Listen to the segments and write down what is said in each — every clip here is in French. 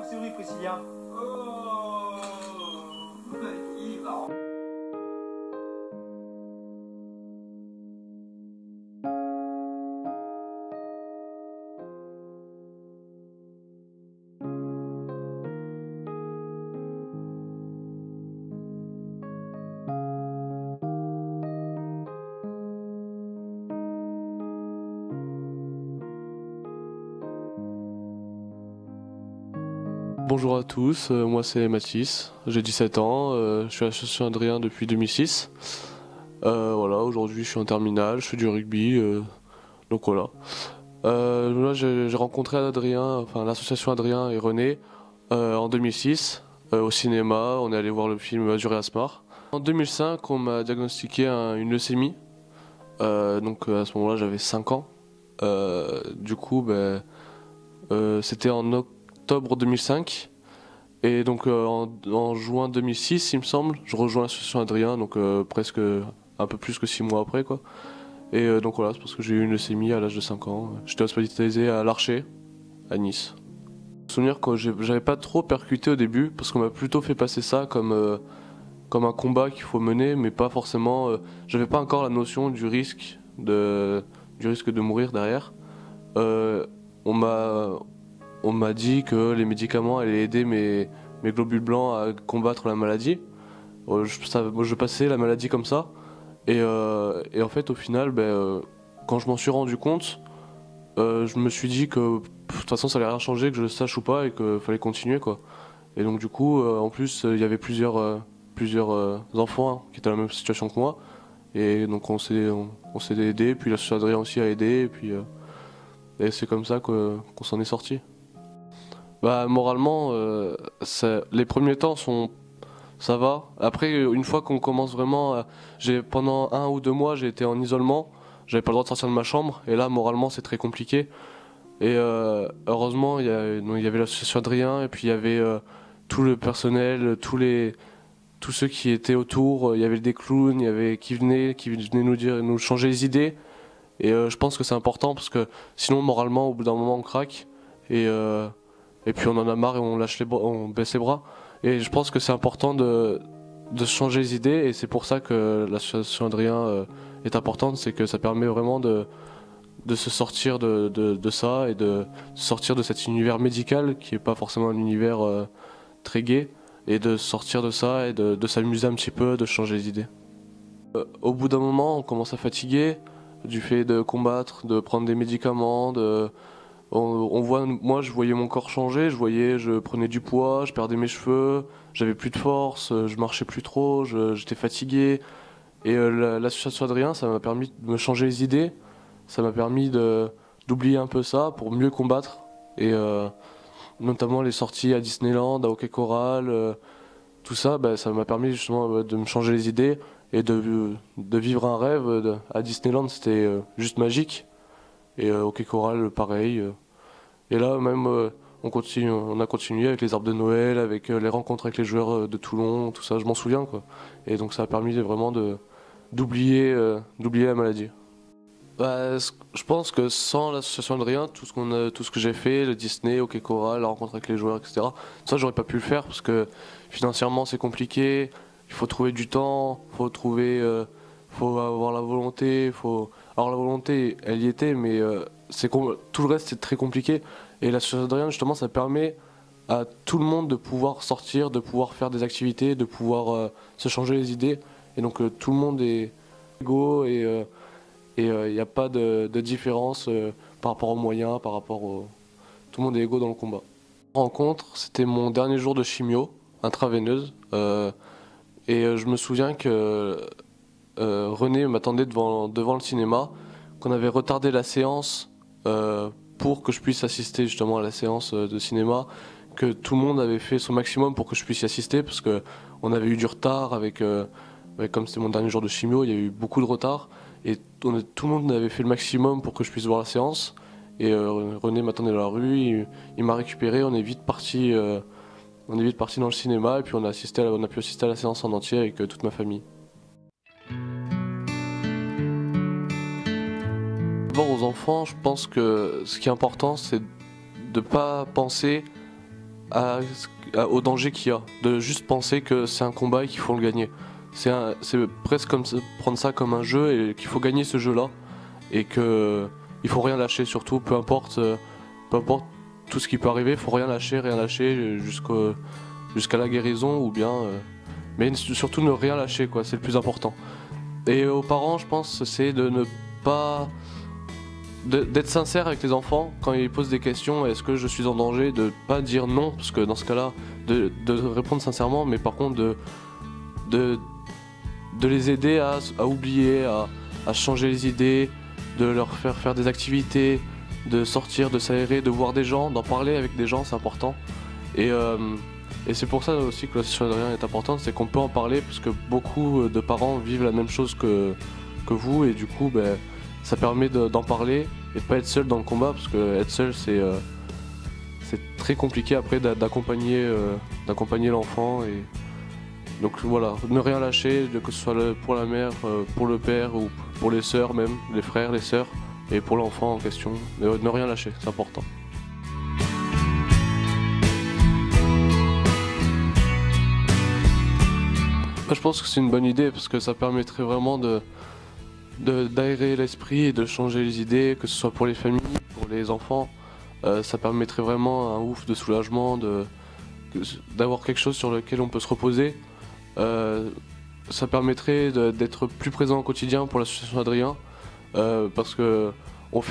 chauve-souris, Priscilla? Oh, il est marrant. Bonjour à tous, moi c'est Mathis, j'ai 17 ans, je suis à l'association Adrien depuis 2006. Voilà, aujourd'hui je suis en terminale, je fais du rugby, donc voilà. Là j'ai rencontré Adrien, enfin l'association Adrien et René en 2006 au cinéma, on est allé voir le film Azur et Asmar. En 2005 on m'a diagnostiqué une leucémie, donc à ce moment-là j'avais 5 ans. Du coup c'était en octobre 2005. Et donc en juin 2006, il me semble, je rejoins l'association Adrien, donc presque un peu plus que 6 mois après quoi. Et donc voilà, c'est parce que j'ai eu une leucémie à l'âge de 5 ans. J'étais hospitalisé à l'Archer, à Nice. Souvenir que j'avais pas trop percuté au début, parce qu'on m'a plutôt fait passer ça comme un combat qu'il faut mener, mais pas forcément. J'avais pas encore la notion du risque de mourir derrière. Euh, on m'a on m'a dit que les médicaments allaient aider mes globules blancs à combattre la maladie. Moi, je passais la maladie comme ça. Et en fait, au final, quand je m'en suis rendu compte, je me suis dit que de toute façon, ça allait rien changer, que je le sache ou pas, et qu'il fallait continuer, quoi. Et donc, du coup, en plus, il y avait plusieurs enfants hein, qui étaient dans la même situation que moi. Et donc, on s'est aidé, puis l'association Adrien aussi a aidé, et c'est comme ça qu'on s'en est sorti. Bah moralement, les premiers temps ça va. Après, une fois qu'on commence vraiment, pendant 1 ou 2 mois, j'ai été en isolement. J'avais pas le droit de sortir de ma chambre. Et là, moralement, c'est très compliqué. Et heureusement, donc, il y avait l'association Adrien et puis il y avait tout le personnel, tous ceux qui étaient autour. Il y avait des clowns, qui venaient nous changer les idées. Et je pense que c'est important parce que sinon, moralement, au bout d'un moment, on craque. Et et puis on en a marre et on lâche les bras, on baisse les bras. Et je pense que c'est important de changer les idées et c'est pour ça que l'association Adrien est importante, c'est que ça permet vraiment de se sortir de ça et de sortir de cet univers médical qui est pas forcément un univers très gai et de sortir de ça et de s'amuser un petit peu, de changer les idées. Au bout d'un moment, on commence à fatiguer du fait de combattre, de prendre des médicaments, moi je voyais mon corps changer, je prenais du poids, je perdais mes cheveux, j'avais plus de force, je marchais plus trop, j'étais fatigué. Et l'association Adrien, ça m'a permis de me changer les idées, ça m'a permis d'oublier un peu ça pour mieux combattre. Et notamment les sorties à Disneyland, à Hockey Coral, tout ça, ça m'a permis justement de me changer les idées et de vivre un rêve. À Disneyland, c'était juste magique. Et Hockey Coral, pareil. Et là, même, on a continué avec les arbres de Noël, avec les rencontres avec les joueurs de Toulon, tout ça, je m'en souviens, quoi. Et donc ça a permis vraiment d'oublier la maladie. Je pense que sans l'association Adrien, tout ce que j'ai fait, le Disney, Hockey Coral, la rencontre avec les joueurs, etc., ça, j'aurais pas pu le faire parce que financièrement, c'est compliqué, il faut trouver du temps, faut avoir la volonté, Alors la volonté, elle y était, mais tout le reste c'est très compliqué. Et l'association Adrien, justement, ça permet à tout le monde de pouvoir sortir, de pouvoir faire des activités, de pouvoir se changer les idées. Et donc tout le monde est égaux et il n'y a pas de différence par rapport aux moyens, Tout le monde est égaux dans le combat. Rencontre, c'était mon dernier jour de chimio intraveineuse. Je me souviens que René m'attendait devant le cinéma, qu'on avait retardé la séance pour que je puisse assister justement à la séance de cinéma, que tout le monde avait fait son maximum pour que je puisse y assister, parce que on avait eu du retard comme c'était mon dernier jour de chimio, il y a eu beaucoup de retard, et tout le monde avait fait le maximum pour que je puisse voir la séance. Et René m'attendait dans la rue, il m'a récupéré, on est vite parti dans le cinéma, et puis on a pu assister à la séance en entier avec toute ma famille. D'abord aux enfants, je pense que ce qui est important, c'est de ne pas penser au danger qu'il y a, de juste penser que c'est un combat et qu'il faut le gagner. C'est presque comme prendre ça comme un jeu et qu'il faut gagner ce jeu-là et que il faut rien lâcher surtout, peu importe tout ce qui peut arriver, il faut rien lâcher jusqu'à la guérison ou bien, mais surtout ne rien lâcher quoi, c'est le plus important. Et aux parents, je pense, c'est de ne pas d'être sincère avec les enfants quand ils posent des questions. Est-ce que je suis en danger? De pas dire non, parce que dans ce cas-là, de répondre sincèrement, mais par contre de les aider à oublier, à changer les idées, de leur faire des activités, de sortir, de s'aérer, de voir des gens, d'en parler avec des gens, c'est important. Et c'est pour ça aussi que l'association Adrien est importante, c'est qu'on peut en parler, parce que beaucoup de parents vivent la même chose que vous, et du coup, ça permet d'en parler et de pas être seul dans le combat, parce que être seul c'est très compliqué après d'accompagner l'enfant. Et donc voilà, ne rien lâcher, que ce soit pour la mère, pour le père ou pour les sœurs même, les frères, les sœurs, et pour l'enfant en question, ne rien lâcher, c'est important. Je pense que c'est une bonne idée parce que ça permettrait vraiment d'aérer l'esprit et de changer les idées, que ce soit pour les familles, pour les enfants. Ça permettrait vraiment un ouf de soulagement, d'avoir quelque chose sur lequel on peut se reposer. Ça permettrait d'être plus présent au quotidien pour l'association Adrien, parce que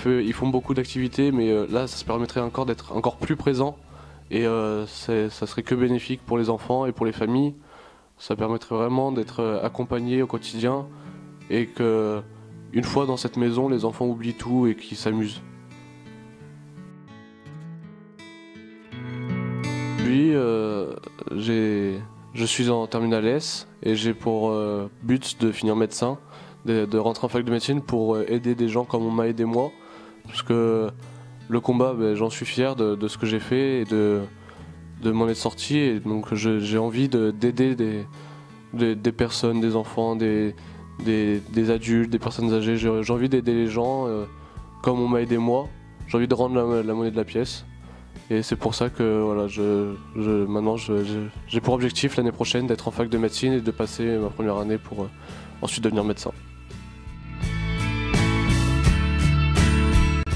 ils font beaucoup d'activités, mais là ça se permettrait encore d'être encore plus présent, et ça serait que bénéfique pour les enfants et pour les familles. Ça permettrait vraiment d'être accompagné au quotidien et que, une fois dans cette maison, les enfants oublient tout et qu'ils s'amusent. Puis, je suis en terminale S et j'ai pour but de finir médecin, de rentrer en fac de médecine pour aider des gens comme on m'a aidé moi. Parce que le combat, j'en suis fier de ce que j'ai fait et de m'en être sorti, et donc j'ai envie d'aider des personnes, des enfants, des adultes, des personnes âgées. J'ai envie d'aider les gens comme on m'a aidé moi. J'ai envie de rendre la monnaie de la pièce, et c'est pour ça que voilà, maintenant j'ai pour objectif l'année prochaine d'être en fac de médecine et de passer ma première année pour ensuite devenir médecin.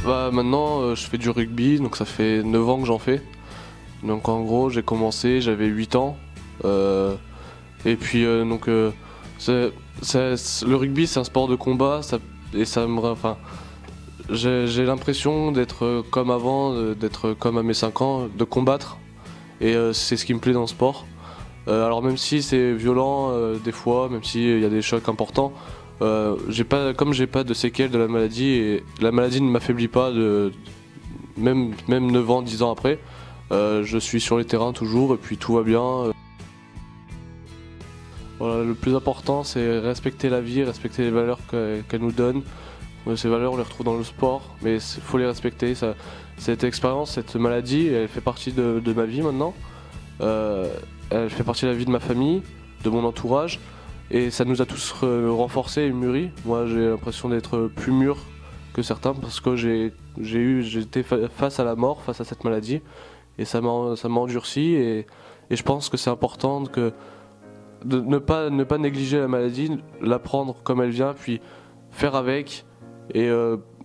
Maintenant je fais du rugby, donc ça fait 9 ans que j'en fais. Donc en gros j'ai commencé, j'avais 8 ans, et puis le rugby c'est un sport de combat, j'ai l'impression d'être comme avant, d'être comme à mes 5 ans, de combattre, et c'est ce qui me plaît dans le sport. Alors même si c'est violent des fois, même s'il y a des chocs importants, comme j'ai pas de séquelles de la maladie, et la maladie ne m'affaiblit pas, même 9 ans, 10 ans après. Je suis sur les terrains toujours et puis tout va bien. Voilà, le plus important c'est respecter la vie, respecter les valeurs qu'elle nous donne. Ces valeurs on les retrouve dans le sport, mais il faut les respecter. Cette expérience, cette maladie, elle fait partie de ma vie maintenant. Elle fait partie de la vie de ma famille, de mon entourage, et ça nous a tous renforcés et mûris. Moi j'ai l'impression d'être plus mûr que certains parce que j'étais face à la mort, face à cette maladie. Et ça m'a endurci, et je pense que c'est important de ne pas négliger la maladie, la prendre comme elle vient, puis faire avec, et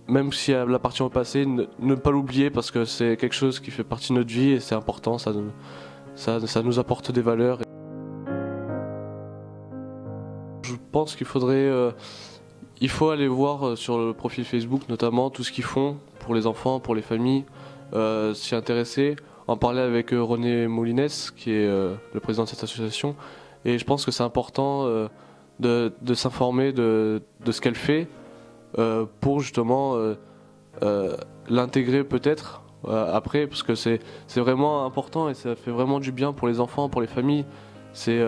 même si elle appartient au passé, ne pas l'oublier parce que c'est quelque chose qui fait partie de notre vie et c'est important, ça nous apporte des valeurs. Je pense qu'il faut aller voir sur le profil Facebook notamment tout ce qu'ils font pour les enfants, pour les familles, s'y intéresser. En parler avec René Moulines, qui est le président de cette association, et je pense que c'est important de s'informer de ce qu'elle fait pour justement l'intégrer peut-être après, parce que c'est vraiment important et ça fait vraiment du bien pour les enfants, pour les familles. C'est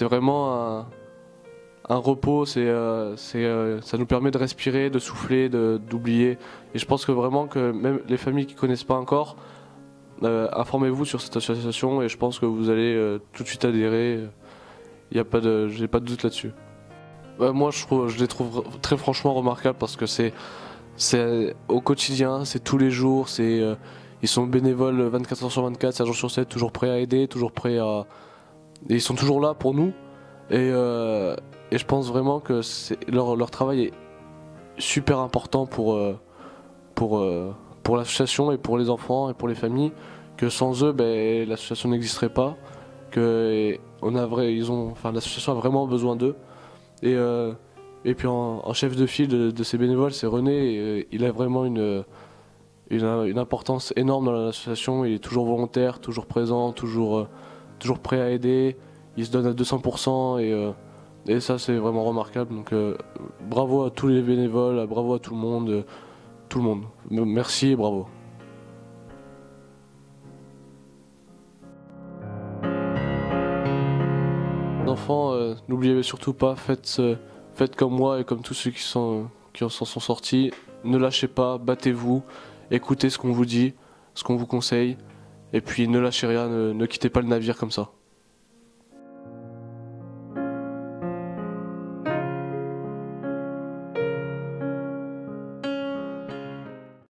vraiment un repos, ça nous permet de respirer, de souffler, d'oublier, et je pense que vraiment que même les familles qui ne connaissent pas encore, informez-vous sur cette association et je pense que vous allez tout de suite adhérer. J'ai pas de doute là-dessus. Moi je les trouve très franchement remarquables parce que c'est au quotidien, c'est tous les jours, Ils sont bénévoles 24 heures sur 24, 7 jours sur 7, toujours prêts à aider, toujours prêts à... Et ils sont toujours là pour nous. Et je pense vraiment que leur travail est super important pour l'association et pour les enfants et pour les familles. Que sans eux, ben, l'association n'existerait pas. L'association a vraiment besoin d'eux. Et puis en chef de file de ces bénévoles, c'est René. Et, il a vraiment une importance énorme dans l'association. Il est toujours volontaire, toujours présent, toujours prêt à aider. Il se donne à 200% et ça c'est vraiment remarquable. Donc bravo à tous les bénévoles, bravo à tout le monde. Tout le monde. Merci et bravo. Enfants, n'oubliez surtout pas, faites comme moi et comme tous ceux qui s'en sont sortis. Ne lâchez pas, battez-vous, écoutez ce qu'on vous dit, ce qu'on vous conseille, et puis ne lâchez rien, ne quittez pas le navire comme ça.